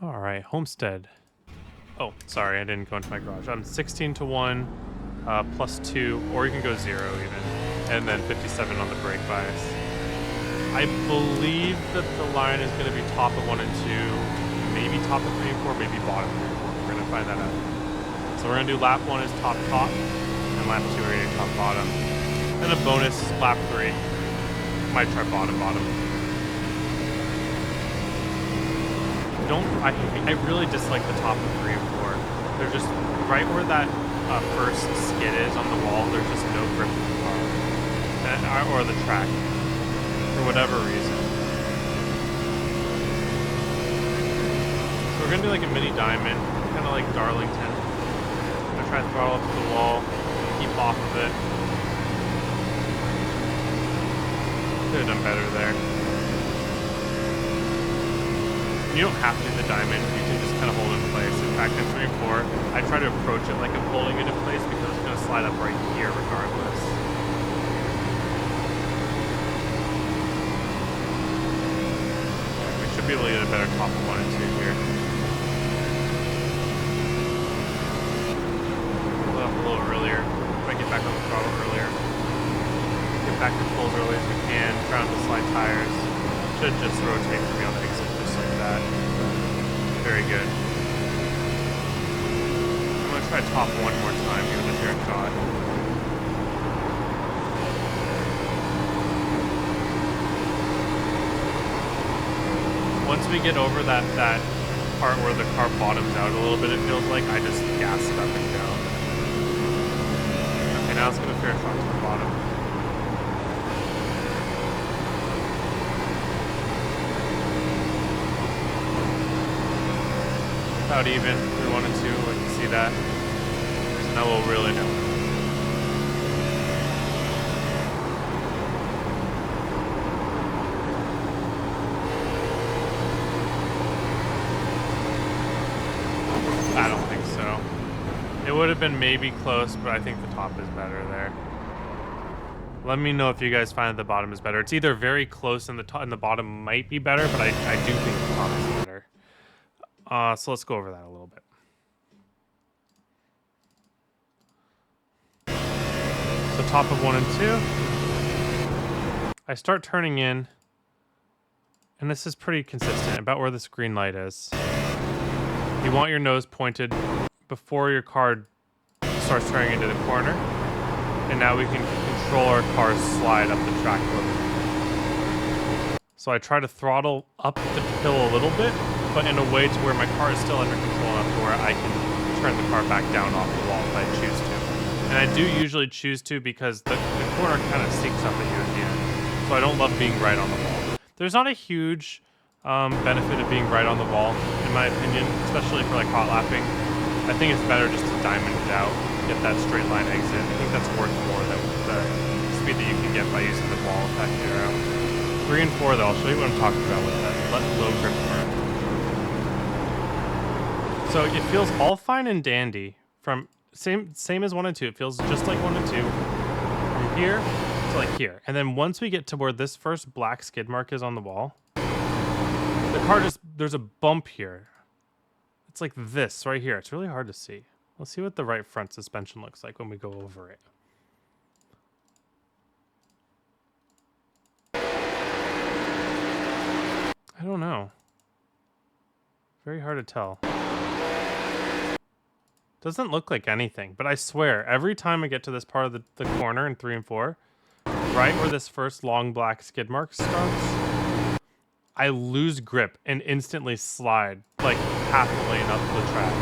All right, Homestead. Oh, sorry, I didn't go into my garage. I'm 16 to 1, plus 2, or you can go 0 even, and then 57 on the brake bias. I believe that the line is going to be top of 1 and 2, maybe top of 3 and 4, maybe bottom 3 and 4. We're going to find that out. So we're going to do lap 1 is top, and lap 2 we're going to top, bottom. And a bonus, lap 3. Might try bottom. I really dislike the top of 3 and 4. They're just right where that first skid is on the wall. There's just no grip in the car or the track for whatever reason. So we're gonna do like a mini diamond, kind of like Darlington. I'm gonna try to throttle up to the wall, keep off of it. Could have done better there. You don't have to do the diamond, you can just kind of hold it in place. In fact, in 3 and 4, I try to approach it like I'm holding it in place because it's going to slide up right here regardless. We should be able to get a better top of 1 and 2 here. Pull it up a little earlier. Try to get back on the throttle earlier. Get back to pulls early as we can. Try not to slide tires. Should just rotate for me on the exit. That. Very good. I'm going to try top 1 more time here with a fair shot. Once we get over that part where the car bottoms out a little bit, it feels like I just gas it up and go. Okay, now it's going to fair shot to the bottom. About even, 3, 1 and 2, I can see that. So now we'll really know. I don't think so. It would have been maybe close, but I think the top is better there. Let me know if you guys find that the bottom is better. It's either very close and the top and the bottom might be better, but I do think the top is better. So let's go over that a little bit. So top of 1 and 2. I start turning in, and this is pretty consistent about where this green light is. You want your nose pointed before your car starts turning into the corner, and now we can control our car's slide up the track a little bit. So I try to throttle up the hill a little bit, but in a way to where my car is still under control enough to where I can turn the car back down off the wall if I choose to. And I do usually choose to because the corner kind of sneaks up at you at the end. So I don't love being right on the wall. There's not a huge benefit of being right on the wall, in my opinion, especially for like hot lapping. I think it's better just to diamond it out, get that straight line exit. I think that's worth more than the speed that you can get by using the wall effect arrow. 3 and 4 though, I'll show you what I'm talking about with that. Let low grip turn. So it feels all fine and dandy from same as 1 and 2. It feels just like 1 and 2 from here to like here. And then once we get to where this first black skid mark is on the wall, the car there's a bump here. It's like this right here. It's really hard to see. Let's see what the right front suspension looks like when we go over it. I don't know. Very hard to tell. Doesn't look like anything, but I swear, every time I get to this part of the corner in 3 and 4, right where this first long black skid mark starts, I lose grip and instantly slide like half a lane up the track.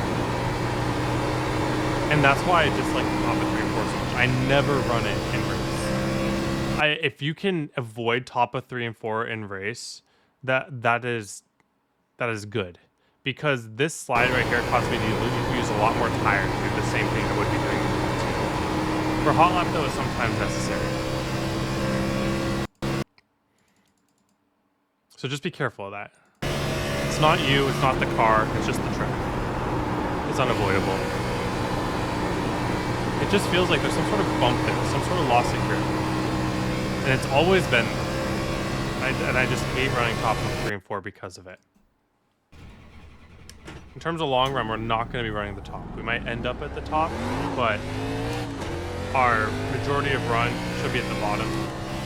And that's why I dislike the top of 3 and 4 so much. I never run it in race. If you can avoid top of 3 and 4 in race, that is good. Because this slide right here caused me to use a lot more tire to do the same thing I would be doing in 1 2. For hot lap though, it's sometimes necessary. So just be careful of that. It's not you, it's not the car, it's just the track. It's unavoidable. It just feels like there's some sort of bump there, some sort of loss of grip. And it's always been there. And I just hate running top of 3 and 4 because of it. In terms of long run, we're not going to be running the top. We might end up at the top, but our majority of run should be at the bottom.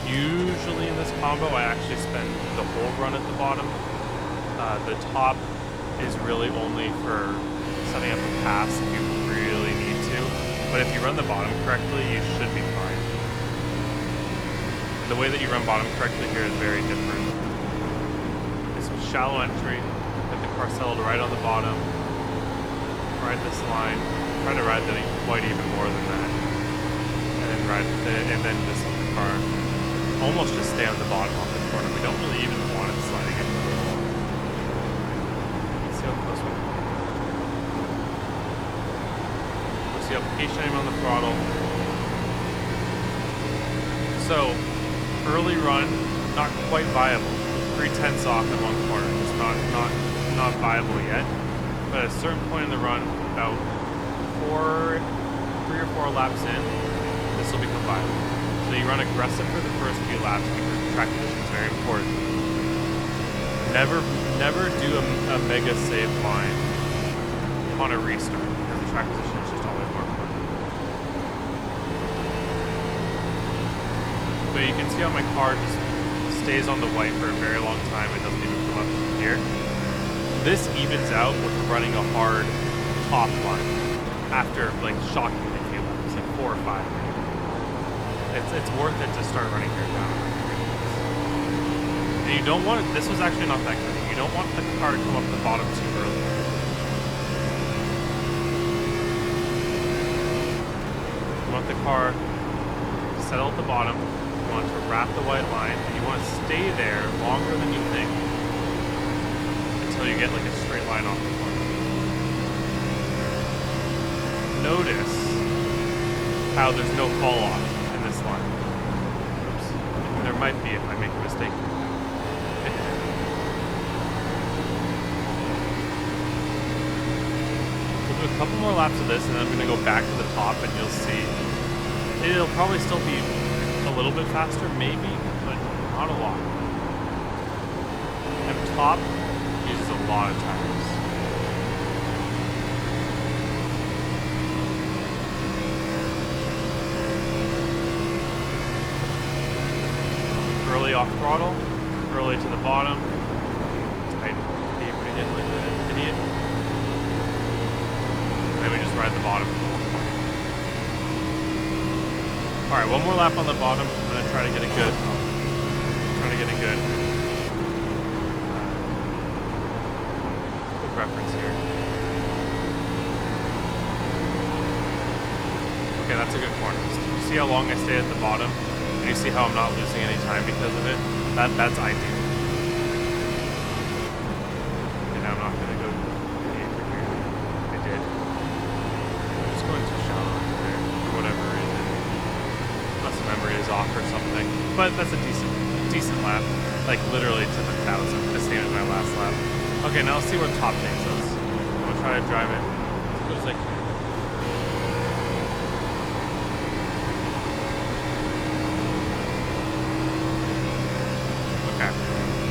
Usually in this combo, I actually spend the whole run at the bottom. The top is really only for setting up a pass if you really need to. But if you run the bottom correctly, you should be fine. The way that you run bottom correctly here is very different. It's a shallow entry, get the car settled right on the bottom, ride this line, try to ride the quite even more than that, and then just let the car almost just stay on the bottom of the corner. We don't really even want it sliding in. Let's see how close we are. We'll see how patient I'm on the throttle. So, early run, not quite viable. 3/10 off in one corner, just not viable yet. But at a certain point in the run, about 3 or 4 laps in, this will become viable. So you run aggressive for the first few laps because track position is very important. Never do a mega save line on a restart because the track position is just always more important. But you can see how my car just stays on the white for a very long time. It doesn't even come up here. This evens out with running a hard top line after like shockingly few laps, like 4 or 5. It's worth it to start running here down. And you don't want it, this was actually not that good. You don't want the car to come up the bottom too early. You want the car to settle at the bottom, you want it to wrap the white line, and you want to stay there longer than you think until you get like a straight line off the corner. Notice how there's no fall off in this line. Oops. There might be if I make a mistake. We'll do a couple more laps of this and then I'm going to go back to the top and you'll see it'll probably still be a little bit faster, maybe, but not a lot. And top uses a lot of tires. Early off throttle, early to the bottom. Tight paper to hit like an idiot. And then we just ride the bottom. Alright, one more lap on the bottom. I'm gonna try to get it good. Quick reference here. Okay, that's a good corner. You see how long I stay at the bottom? And you see how I'm not losing any time because of it? That's ideal. And now I'm not going to go here. I did. I'm just going too shallow there for whatever reason. Unless the memory is off or something. But that's a decent lap. Like literally to the 1,000. The same as my last lap. Okay, now let's see where top takes us. I'm going to try to drive it as good as I can.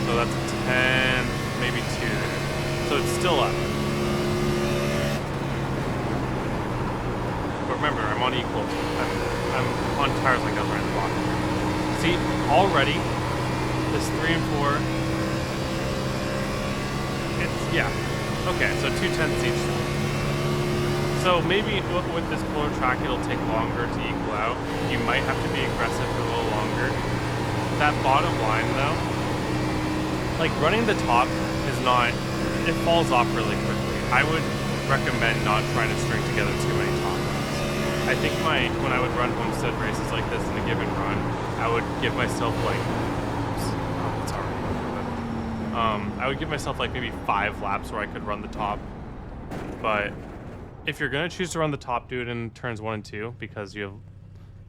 So that's a 10, maybe 2 there. So it's still up. But remember, I'm on equal. I'm on tires like I was right at the bottom. See, already, this 3 and 4, it's, yeah. Okay, so 2/10 each. So maybe with this cooler track, it'll take longer to equal out. You might have to be aggressive for a little longer. That bottom line, though, like running the top is not, it falls off really quickly. I would recommend not trying to string together too many top runs. I think when I would run Homestead races like this in a given run, I would give myself like, it's already, I would give myself like maybe 5 laps where I could run the top. But if you're gonna choose to run the top, do it in turns 1 and 2 because you have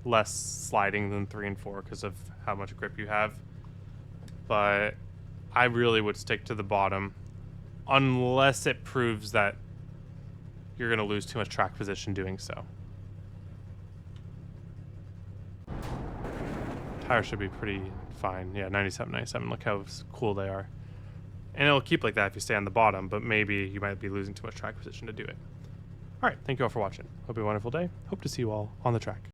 less sliding than 3 and 4 because of how much grip you have. But I really would stick to the bottom unless it proves that you're going to lose too much track position doing so. Tires should be pretty fine. Yeah, 97, 97. Look how cool they are. And it'll keep like that if you stay on the bottom, but maybe you might be losing too much track position to do it. All right, thank you all for watching. Hope you have a wonderful day. Hope to see you all on the track.